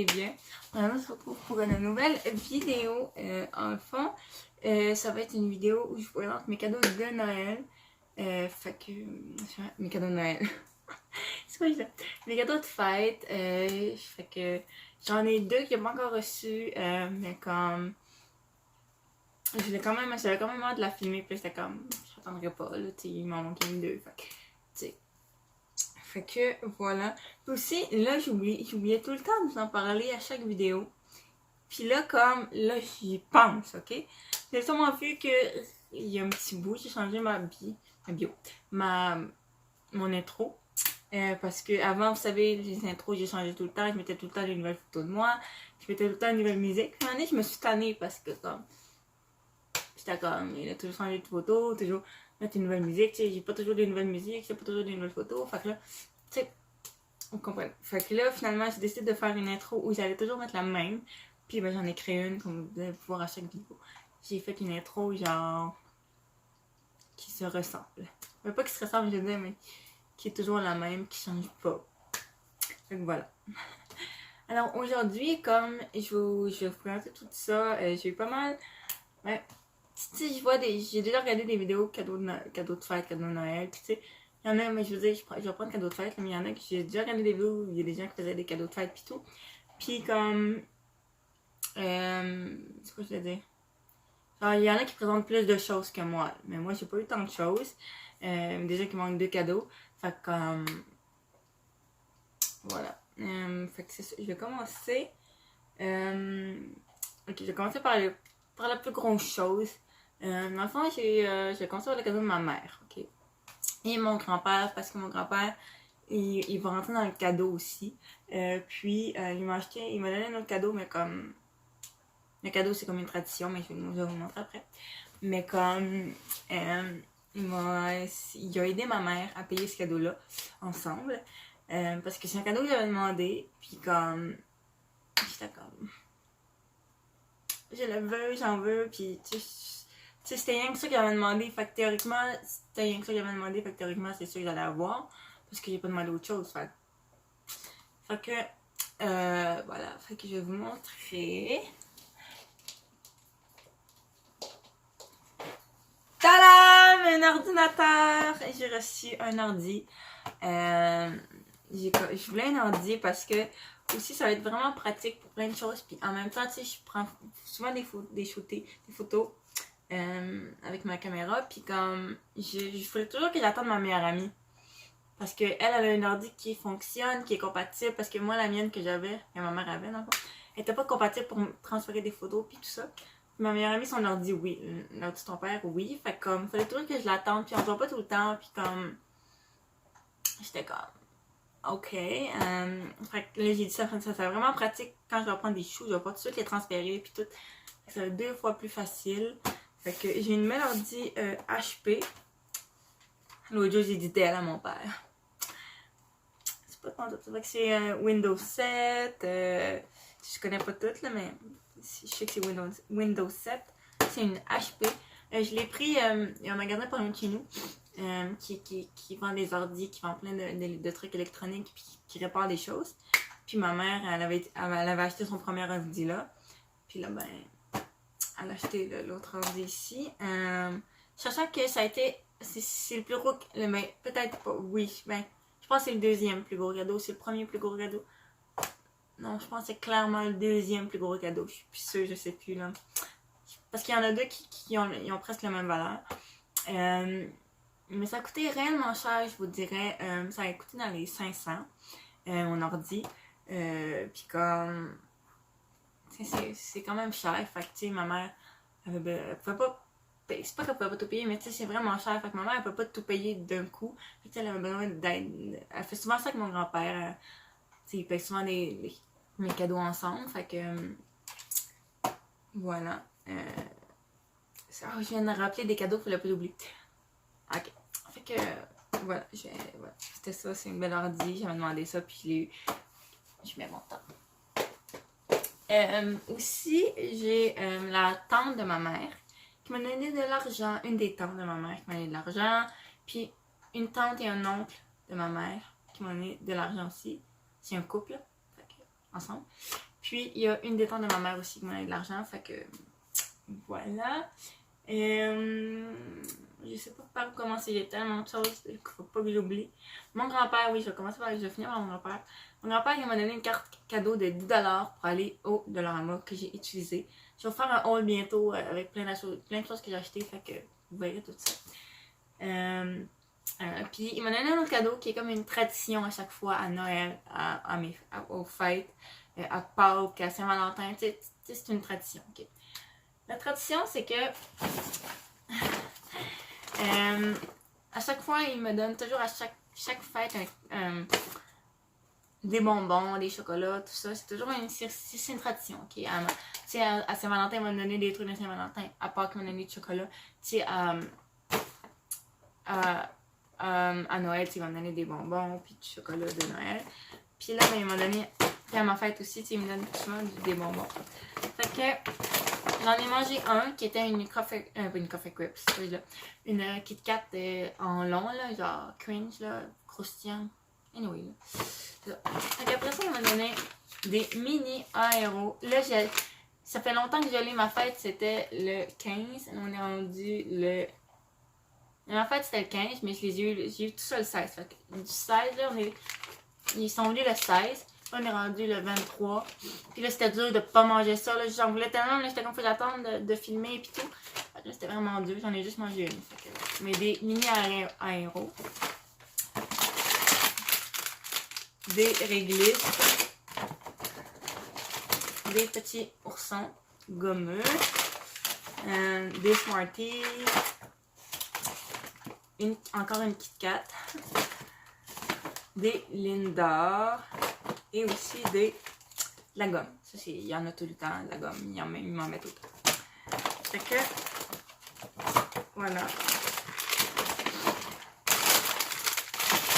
allez bien. Maintenant, on se retrouve pour une nouvelle vidéo. En fond, ça va être une vidéo où je vous présente mes cadeaux de Noël. Fait que... mes cadeaux de Noël. C'est quoi ça? Mes cadeaux de fête. Fait que j'en ai deux que j'ai pas encore reçus. Mais comme... j'avais quand même hâte de la filmer. Puis c'était comme... j'attendrai pas. Là, tu sais, il m'en manquait une deux. Fait que... tu sais... Fait que voilà. Puis aussi, là, j'oubliais tout le temps de vous en parler à chaque vidéo. Puis là, comme, là, j'y pense, ok? J'ai sûrement vu que il y a un petit bout, j'ai changé mon intro. Parce que avant, vous savez, les intros, j'ai changé tout le temps. Je mettais tout le temps des nouvelles photos de moi. Je mettais tout le temps des nouvelles musiques. Puis, à un moment donné, je me suis tannée parce que, comme, j'étais comme, il a toujours changé de photo, toujours mettre une nouvelle musique, tu sais, j'ai pas toujours des nouvelles musiques, j'ai pas toujours des nouvelles photos, fait que là, tu sais, on comprend. Fait que là, finalement, j'ai décidé de faire une intro où j'allais toujours mettre la même, puis ben, j'en ai créé une, comme vous allez voir à chaque vidéo. J'ai fait une intro, genre, qui se ressemble. Mais pas qui se ressemble, je veux dire, mais qui est toujours la même, qui change pas. Fait que voilà. Alors aujourd'hui, comme je vais vous présenter tout ça, j'ai eu pas mal, ouais, tu sais, j'ai déjà regardé des vidéos cadeaux de fête, cadeaux de Noël, puis tu sais, il y en a, mais je veux dire, je vais prendre cadeaux de fête, mais il y en a que j'ai déjà regardé des vidéos où il y a des gens qui faisaient des cadeaux de fête, puis tout. Puis comme, c'est quoi je veux dire? Genre, il y en a qui présentent plus de choses que moi, mais moi, j'ai pas eu tant de choses. Déjà qu'il manque deux cadeaux, fait que comme, voilà. Fait que c'est ça, je vais commencer. Ok, je vais commencer par la plus grosse chose. Dans le fond, j'ai commencé par le cadeau de ma mère, ok? Et mon grand-père, parce que mon grand-père, il va rentrer dans le cadeau aussi. Puis, il m'a donné un autre cadeau, mais comme... Le cadeau, c'est comme une tradition, mais je vais vous montrer après. Mais comme... il a aidé ma mère à payer ce cadeau-là, ensemble. Parce que c'est un cadeau que j'avais demandé, puis comme... j'étais comme... je le veux, j'en veux, puis tu sais, c'était rien que ça qu'il avait demandé, fait que théoriquement, c'est sûr que j'allais avoir, parce que j'ai pas demandé autre chose, fait que, voilà, fait que je vais vous montrer. Tadam! Un ordinateur! J'ai reçu un ordi. Je voulais un ordi parce que aussi ça va être vraiment pratique pour plein de choses. Puis en même temps, tu sais, je prends souvent des photos avec ma caméra. Puis comme je voulais toujours que j'attende ma meilleure amie. Parce que elle a un ordi qui fonctionne, qui est compatible. Parce que moi, la mienne que j'avais, que ma mère avait, dans le fond, elle était pas compatible pour transférer des photos puis tout ça. Ma meilleure amie, son ordi, oui. L'ordi de ton père, oui. Fait comme, fallait toujours que je l'attende. Puis on se voit pas tout le temps. Puis comme, j'étais comme, ok. Fait que là, j'ai dit ça c'est vraiment pratique quand je dois prendre des choux. Je vais pas tout de suite les transférer. Puis tout. Ça va être 2 fois plus facile. Fait que j'ai une belle ordi HP. L'autre jour, j'ai dit Dell à mon père. C'est pas tant tout. Fait que c'est Windows 7. Je connais pas toutes, là, mais je sais que c'est Windows 7. C'est une HP. Je l'ai pris, il y a un magasin pas loin de chez nous qui vend des ordis, qui vend plein de trucs électroniques, puis qui répare des choses. Puis ma mère, elle avait acheté son premier ordi là. Puis là, ben, elle a acheté l'autre ordi ici. Sachant que ça a été, c'est le plus gros, ben, peut-être pas, oui, ben, je pense que c'est le deuxième plus gros cadeau, c'est le premier plus gros cadeau. Non, je pense que c'est clairement le deuxième plus gros cadeau. Je suis plus sûre, je sais plus, là. Parce qu'il y en a deux qui ont presque la même valeur. Mais ça a coûté réellement cher, je vous dirais. Ça a coûté dans les 500, mon ordi. Puis comme... c'est quand même cher. Fait que, tu sais, ma mère, elle pouvait pas... C'est pas qu'elle pouvait pas tout payer, mais tu sais, c'est vraiment cher. Fait que ma mère, elle peut pas tout payer d'un coup. Fait que, elle avait besoin d'aide. Elle fait souvent ça avec mon grand-père. Tu sais, il paye souvent mes cadeaux ensemble. Fait que... voilà. Je viens de me rappeler des cadeaux, il faut pas l'oublier. Ok. Fait que, voilà, c'était ça, c'est une belle ordi. J'avais demandé ça, puis je l'ai eu. Je mets mon temps. Aussi, j'ai la tante de ma mère qui m'a donné de l'argent. Une des tantes de ma mère qui m'a donné de l'argent. Puis une tante et un oncle de ma mère qui m'ont donné de l'argent aussi. C'est un couple, fait que, ensemble. Puis, il y a une des tantes de ma mère aussi qui m'a donné de l'argent. Fait que, voilà. Je sais pas par où commencer, il y a tellement de choses qu'il faut pas que j'oublie. Mon grand-père, oui, je vais commencer par, je vais finir par mon grand-père. Mon grand-père, il m'a donné une carte cadeau de 10$ pour aller au Dollarama que j'ai utilisé. Je vais faire un haul bientôt avec plein de choses que j'ai achetées, fait que vous verrez tout ça. Puis il m'a donné un autre cadeau qui est comme une tradition à chaque fois à Noël, aux fêtes, à Pâques, à Saint-Valentin. C'est une tradition. Okay? La tradition, c'est que à chaque fois, il me donne toujours à chaque fête des bonbons, des chocolats, tout ça. C'est toujours c'est une tradition. Okay? À Saint-Valentin, il m'a donné des trucs de Saint-Valentin. À Pâques, il m'a donné des chocolats. À Noël, il m'a donné des bonbons puis du chocolat de Noël. Puis là, il m'a donné, puis à ma fête aussi, il me donne souvent des bonbons. Fait que j'en ai mangé un qui était une coffee crisp, une Kit Kat en long, là, genre cringe, là, croustillant. Anyway, là. Fait qu'après ça, il m'a donné des mini aéros. Là, ça fait longtemps que je l'ai, ma fête, c'était le 15. On est rendu le... En fait, c'était le 15, mais j'ai eu tout ça le 16. Fait que du 16, là, ils sont venus le 16. Là, on est rendu le 23. Puis là, c'était dur de pas manger ça. Là, j'en voulais tellement, là, j'étais comme faut j'attendre de filmer et puis tout. Fait que là, c'était vraiment dur. J'en ai juste mangé une. Fait que, mais des mini aéros. Des réglisses. Des petits oursons gommeux. Des Smarties. Encore une Kit Kat, des Lindor et aussi la gomme. Ça, il y en a tout le temps, la gomme, il m'en met tout le temps. Fait que, voilà.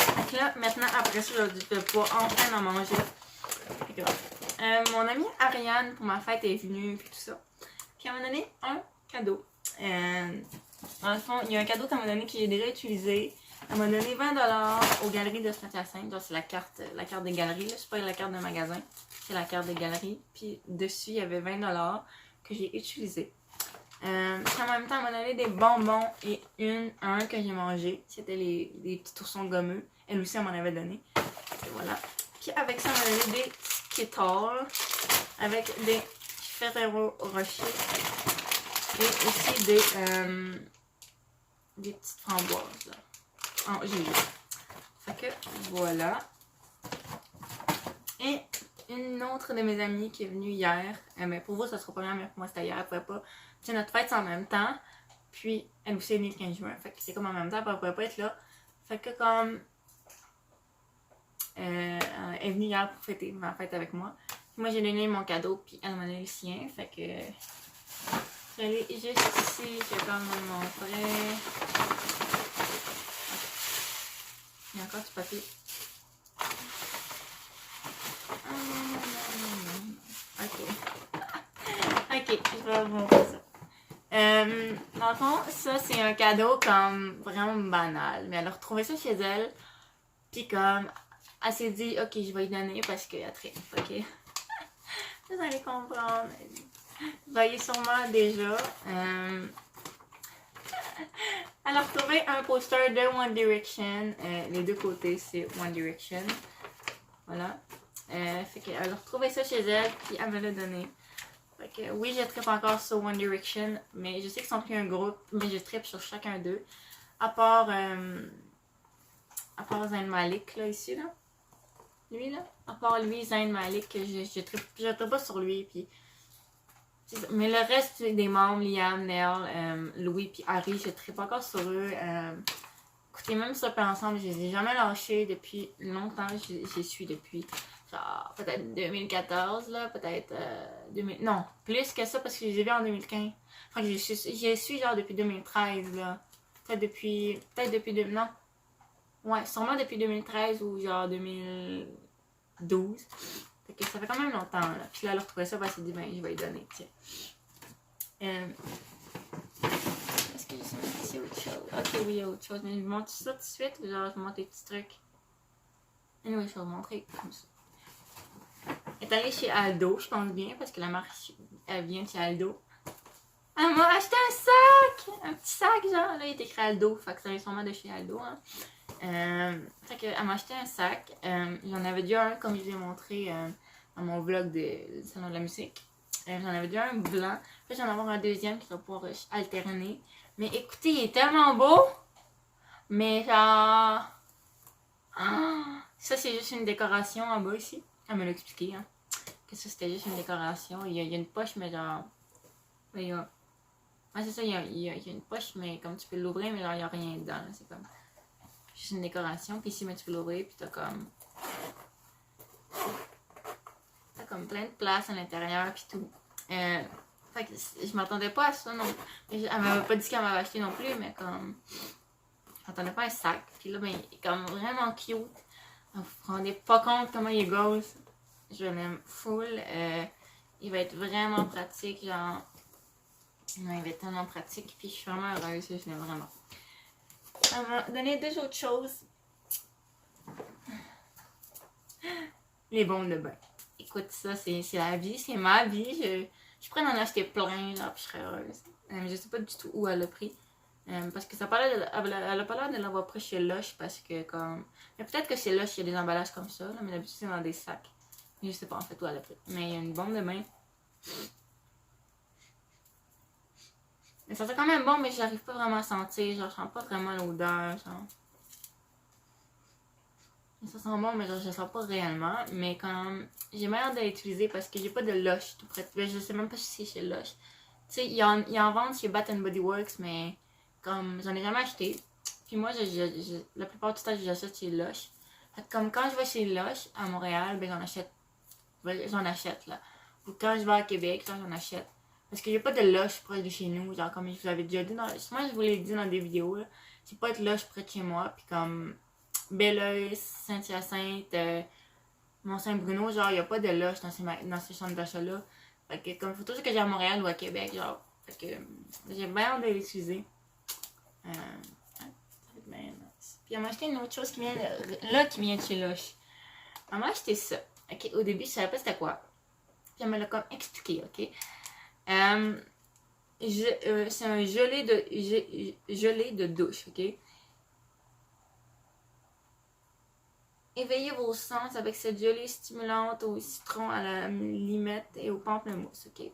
Fait que là, maintenant, après ça, je vais pouvoir enfin en manger. Mon amie Ariane, pour ma fête, est venue, puis tout ça. Puis elle m'a donné un cadeau. Dans le fond, il y a un cadeau qu'elle m'a donné que j'ai déjà utilisé. Elle m'a donné 20$ aux galeries de Saint-Hyacinthe. Genre, c'est la carte des galeries. C'est pas la carte de magasin, c'est la carte des galeries. Puis dessus, il y avait 20$ que j'ai utilisé. Puis en même temps, elle m'a donné des bonbons et un que j'ai mangé. C'était les petits oursons gommeux. Elle aussi, elle m'en avait donné. Et voilà. Puis avec ça, elle m'a donné des Skittles avec des Ferrero Rocher. Et aussi des petites framboises, là, en gelée. Fait que, voilà. Et une autre de mes amies qui est venue hier, mais pour vous, ça sera pas bien, mais pour moi, c'était hier, elle pouvait pas. Tu sais, notre fête, c'est en même temps, puis elle aussi est venue le 15 juin, fait que c'est comme en même temps, puis elle pouvait pas être là. Fait que comme, elle est venue hier pour fêter ma fête avec moi. Moi, j'ai donné mon cadeau, puis elle m'a donné le sien, fait que... Je l'ai juste ici, je vais quand même le montrer. Il y a encore du papier. Ok, je vais vous montrer ça. Dans le fond, ça c'est un cadeau comme vraiment banal. Mais elle a retrouvé ça chez elle. Puis comme, elle s'est dit, ok, je vais lui donner parce qu'elle tripe, ok? Vous allez comprendre. Vous voyez sûrement déjà. Elle a retrouvé un poster de One Direction. Les deux côtés, c'est One Direction. Voilà. Fait qu'elle a retrouvé ça chez elle, puis elle me l'a donné. Fait que oui, je trippe encore sur One Direction, mais je sais qu'ils sont pris un groupe, mais je trippe sur chacun d'eux. À part Zayn Malik, là, ici, là. Lui, là. À part lui, Zayn Malik, je trippe pas sur lui, puis... Mais le reste des membres, Liam, Nell, Louis puis Harry, je trippe encore sur eux. Écoutez, même ça pas ensemble, je les ai jamais lâchés depuis longtemps. Je les suis depuis genre peut-être 2014, là, peut-être 2000. Non, plus que ça parce que je les ai vus en 2015. Enfin, je les suis genre depuis 2013, là. Peut-être depuis 2000. Non. Ouais, sûrement depuis 2013 ou genre 2012. Fait que ça fait quand même longtemps, là. Puis là, elle a retrouvé ça, elle s'est dit, ben, je vais lui donner, tiens. Est-ce que c'est autre chose? Ok, oui, il y a autre chose. Mais je vous montre ça tout de suite, ou genre, je vous montre des petits trucs. Anyway, je vais vous montrer comme ça. Elle est allée chez Aldo, je pense bien, parce que la marque, elle vient de chez Aldo. Elle m'a acheté un sac! Un petit sac, genre. Là, il est écrit Aldo, fait que ça vient sûrement de chez Aldo, hein. Fait qu'elle m'a acheté un sac. J'en avais déjà un, comme je vous ai montré dans mon vlog de Salon de la musique. J'en avais déjà un blanc. Puis j'en ai avoir un deuxième qui va pouvoir alterner. Mais écoutez, il est tellement beau! Mais genre... ça, c'est juste une décoration en bas ici. Elle me l'a expliqué, hein. Que ça, c'était juste une décoration. Il y a une poche, mais genre... Il y a... Ouais, c'est ça, il y a une poche, mais comme tu peux l'ouvrir, mais genre, il n'y a rien dedans. C'est comme juste une décoration. Puis ici, mais tu peux l'ouvrir, puis t'as comme... T'as comme plein de place à l'intérieur, puis tout. Fait que je m'attendais pas à ça, non. Elle m'avait pas dit qu'elle m'avait acheté non plus, mais comme... Je m'attendais pas à un sac. Puis là, ben, il est comme vraiment cute. Vous vous rendez pas compte comment il est gosse. Je l'aime full. Il va être vraiment pratique, genre... Non, il va être tellement pratique, puis je suis vraiment heureuse, je l'aime vraiment. Elle m'a donné deux autres choses. Les bombes de bain. Écoute, ça, c'est la vie, c'est ma vie. Je pourrais en acheter plein, genre, puis je serais heureuse. Je sais pas du tout où elle l'a pris. Parce que elle a pas l'air de l'avoir pris chez Lush, parce que comme... Mais peut-être que chez Lush, il y a des emballages comme ça, là, mais d'habitude, c'est dans des sacs. Je sais pas en fait où elle l'a pris. Mais il y a une bombe de bain. Mais ça sent quand même bon, mais j'arrive pas vraiment à sentir. Genre, je sens pas vraiment l'odeur. Genre. Ça sent bon, mais genre, je sens pas réellement. Mais comme j'ai hâte de l'utiliser parce que j'ai pas de Lush tout près. Je sais même pas si c'est chez Lush. Tu sais, il y en vend chez Bath Body Works, mais comme j'en ai jamais acheté. Puis moi, la plupart du temps, j'achète chez Lush. Fait que comme quand je vais chez Lush à Montréal, ben j'en achète là. Ou quand je vais à Québec, j'en achète. Parce qu'il n'y a pas de Lush près de chez nous, genre comme je vous l'avais déjà dit moi je vous l'ai dit dans des vidéos, là. C'est pas de Lush près de chez moi, puis comme Belleuse, Saint-Hyacinthe, Mont-Saint-Bruno, genre il n'y a pas de Lush dans ces centres d'achat-là. Fait que comme il faut toujours que j'aille à Montréal ou à Québec, genre. Fait que j'ai bien hâte de l'utiliser. Ça va être bien nice. Puis elle m'a acheté une autre chose qui vient de chez Lush. Elle m'a acheté ça. Ok, au début je savais pas c'était quoi. Puis elle me l'a comme expliqué, ok. C'est un gelé de douche, ok? Éveillez vos sens avec cette gelée stimulante au citron, à la limette et au pamplemousse, ok?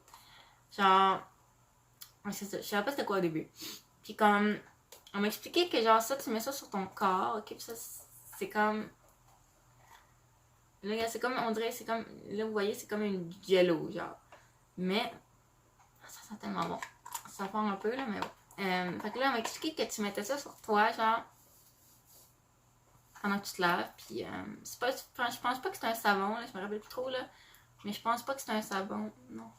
Genre, c'est ça, je savais pas c'était quoi au début. Puis comme, on m'a expliqué que genre ça, tu mets ça sur ton corps, ok? Puis ça, c'est comme... Là, c'est comme, on dirait, c'est comme, là, vous voyez, c'est comme une jello, genre. Mais... ça sent tellement bon. Ça part un peu, là, mais bon. Fait que là, on m'a expliqué que tu mettais ça sur toi, genre, pendant que tu te laves. Puis, c'est pas, je pense pas que c'est un savon, là, je me rappelle plus trop, là. Mais je pense pas que c'est un savon, non.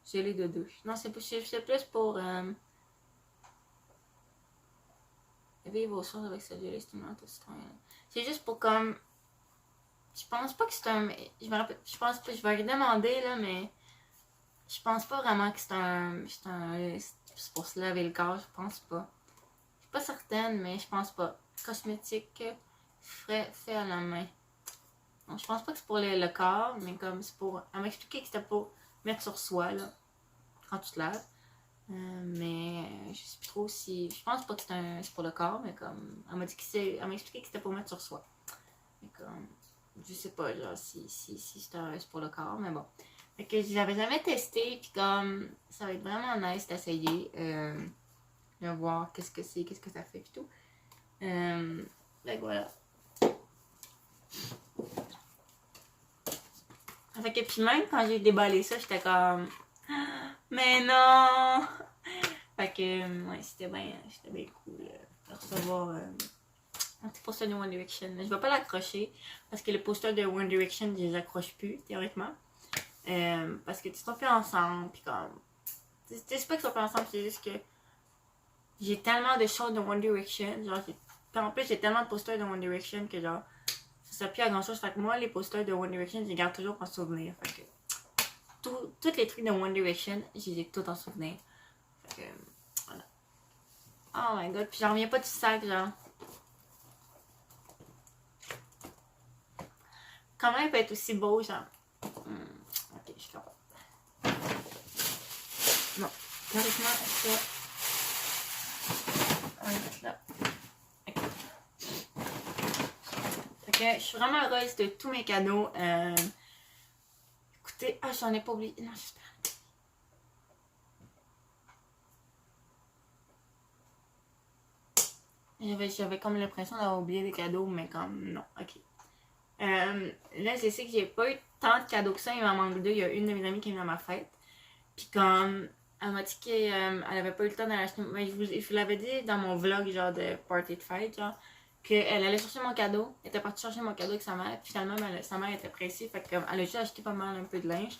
Gelé de douche. Non, c'est plus pour éveiller vos choses avec cette gelée stimulante au citron. C'est juste pour comme... Je pense pas que c'est un... Je me rappelle, je pense pas, je vais demander, là, mais... Je pense pas vraiment que c'est pour se laver le corps, je pense pas. Je suis pas certaine, mais je pense pas. Cosmétique fait à la main. Donc, je pense pas que c'est pour le corps, mais comme c'est pour... Elle m'a expliqué que c'était pour mettre sur soi, là, quand tu te laves. Mais je sais plus trop si... Je pense pas que c'est pour le corps, mais comme... Elle m'a expliqué que c'était pour mettre sur soi. Mais comme... Je sais pas, genre, si c'est pour le corps, mais bon. Fait que je l'avais jamais testé, puis comme ça va être vraiment nice d'essayer, de voir qu'est-ce que c'est, qu'est-ce que ça fait, puis tout. Fait que voilà. Fait que puis même quand j'ai déballé ça, j'étais comme, mais non! Fait que, ouais, c'était bien cool de recevoir un petit poster de One Direction. Je vais pas l'accrocher, parce que les posters de One Direction, je les accroche plus, théoriquement. Parce que tu sont plus ensemble, puis comme... C'est pas qu'ils sont plus ensemble, c'est juste que... J'ai tellement de choses de One Direction, genre... Puis en plus, j'ai tellement de posters de One Direction que genre... Ça sert plus à grand chose, fait que moi, les posters de One Direction, je les garde toujours en souvenir, fait que... Tous les trucs de One Direction, je les ai tous en souvenir. Fait que... Voilà. Oh my god, puis j'en reviens pas du sac, genre... Comment il peut être aussi beau, genre... Ok, je suis capable. Non, théoriquement, est-ce que... On va mettre là. Ok. Fait que je suis vraiment heureuse de tous mes cadeaux. Écoutez, j'en ai pas oublié. Non, j'espère. J'avais comme l'impression d'avoir oublié des cadeaux, mais comme non, ok. Là, je sais que j'ai pas eu tant de cadeaux que ça, il m'en manque deux. Il y a une de mes amies qui est venue à ma fête. Puis comme, elle m'a dit qu'elle avait pas eu le temps d'aller acheter. Mais je vous l'avais dit dans mon vlog, genre de party de fête, genre, qu'elle allait chercher mon cadeau. Elle était partie chercher mon cadeau avec sa mère. Puis finalement, sa mère était pressée. Fait qu'elle a juste acheté pas mal un peu de linge.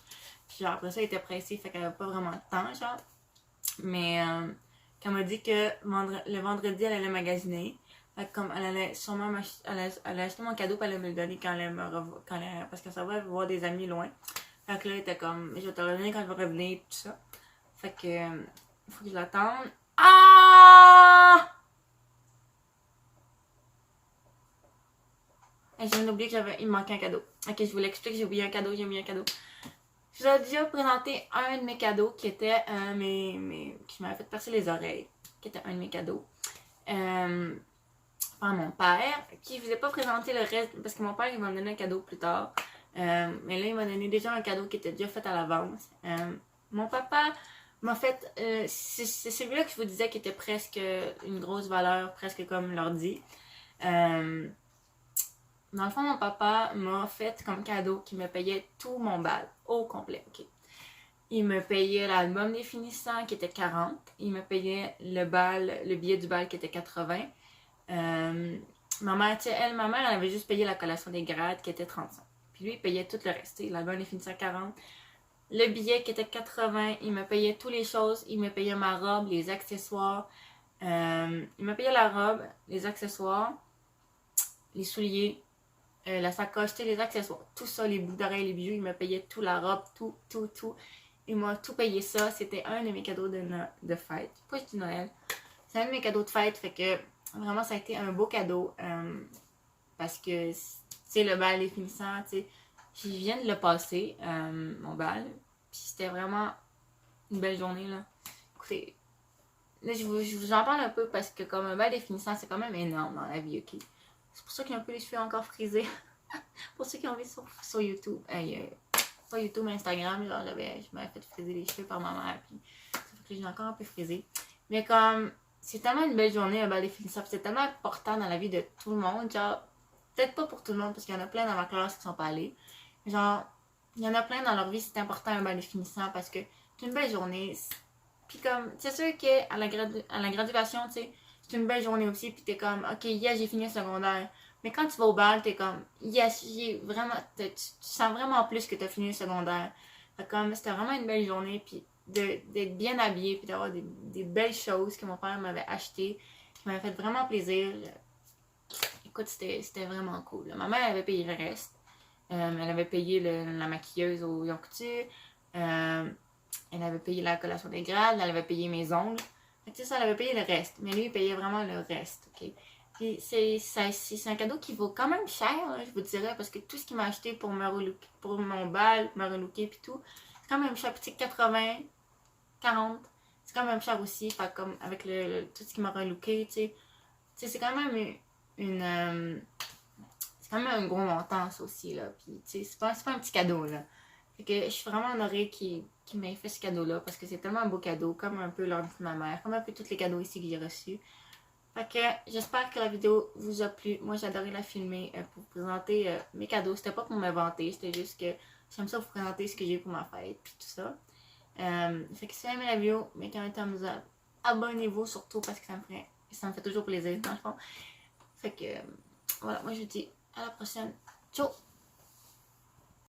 Puis genre, après ça, elle était pressée. Fait qu'elle avait pas vraiment de temps, genre. Mais qu'elle m'a dit que le vendredi, elle allait magasiner. Fait que comme elle allait sûrement elle allait acheter mon cadeau, puis elle allait me le donner quand elle allait me revoir. Parce qu'elle savait voir des amis loin. Fait que là, elle était comme, je vais te le donner quand je vais revenir, tout ça. Fait que, il faut que je l'attende. Ah! Et je viens d'oublier il me manquait un cadeau. Ok, je vous l'explique, j'ai oublié un cadeau. Je vous ai déjà présenté un de mes cadeaux qui était qui m'avait fait percer les oreilles. Qui était un de mes cadeaux. Par mon père, qui ne vous ai pas présenté le reste, parce que mon père, il va me donner un cadeau plus tard. Mais là, il m'a donné déjà un cadeau qui était déjà fait à l'avance. Mon papa m'a fait... c'est celui-là que je vous disais qui était presque une grosse valeur, presque comme l'ordi. Dans le fond, mon papa m'a fait comme cadeau qu'il me payait tout mon bal, au complet. Okay. Il me payait l'album définissant qui était 40. Il me payait le billet du bal qui était 80. Ma mère, elle avait juste payé la collation des grades qui était 35. Puis lui, il payait tout le reste. L'album définissant 40. Le billet qui était 80, il me payait toutes les choses. Il me payait ma robe, les accessoires. Il me payait la robe, les accessoires, les souliers, la sacoche, les accessoires. Tout ça, les boucles d'oreilles, les bijoux. Il me payait tout, la robe, tout. Il m'a tout payé ça. C'était un de mes cadeaux de fête. Pourquoi je dis Noël? C'est un de mes cadeaux de fête. Fait que vraiment, ça a été un beau cadeau. Parce que, c'est le bal définissant, tu sais. Je viens de le passer, mon bal. Puis c'était vraiment une belle journée, là. Écoutez, là, je vous en parle un peu parce que comme un bal définissant, c'est quand même énorme dans la vie, ok? C'est pour ça qu'il y a un peu les cheveux encore frisés. Pour ceux qui ont vu sur YouTube. Pas YouTube, mais Instagram, genre, je m'avais fait friser les cheveux par ma mère. Puis ça fait que j'ai encore un peu frisé. Mais comme, c'est tellement une belle journée, un bal définissant. C'est tellement important dans la vie de tout le monde, genre... Peut-être pas pour tout le monde, parce qu'il y en a plein dans ma classe qui sont pas allés. Genre, il y en a plein dans leur vie, c'est important un bal définissant parce que c'est une belle journée. Puis comme, c'est sûr qu'à la graduation, tu sais, c'est une belle journée aussi. Puis t'es comme, ok, yes, j'ai fini le secondaire. Mais quand tu vas au bal, t'es comme, yes, j'ai vraiment, tu sens vraiment plus que t'as fini le secondaire. Fait comme, c'était vraiment une belle journée. Puis d'être bien habillé, puis d'avoir des belles choses que mon père m'avait achetées, qui m'avaient fait vraiment plaisir. Écoute, c'était vraiment cool. Ma mère avait payé le reste. Elle avait payé la maquilleuse au Yon Couture. Elle avait payé la collation des grades. Elle avait payé mes ongles. Fait que, ça, elle avait payé le reste. Mais lui, il payait vraiment le reste. Okay? Puis c'est un cadeau qui vaut quand même cher, là, je vous dirais, parce que tout ce qu'il m'a acheté pour mon bal, me relooker et tout, c'est quand même cher. Petit 80, 40, c'est quand même cher aussi. Fait comme avec tout ce qui m'a relooké, tu sais, c'est quand même c'est quand même un gros montant, ça aussi, là. Puis, tu sais, c'est pas un petit cadeau, là. Fait que je suis vraiment honorée qu'il m'ait fait ce cadeau-là, parce que c'est tellement un beau cadeau, comme un peu l'ordi de ma mère, comme un peu tous les cadeaux ici que j'ai reçus. Fait que j'espère que la vidéo vous a plu. Moi, j'ai adoré la filmer pour vous présenter mes cadeaux. C'était pas pour me vanter, c'était juste que j'aime ça vous présenter ce que j'ai pour ma fête, puis tout ça. Fait que si vous aimez la vidéo, mettez un thumbs up. Abonnez-vous surtout, parce que ça me fait toujours plaisir, dans le fond. Fait que, voilà, moi je vous dis à la prochaine. Ciao!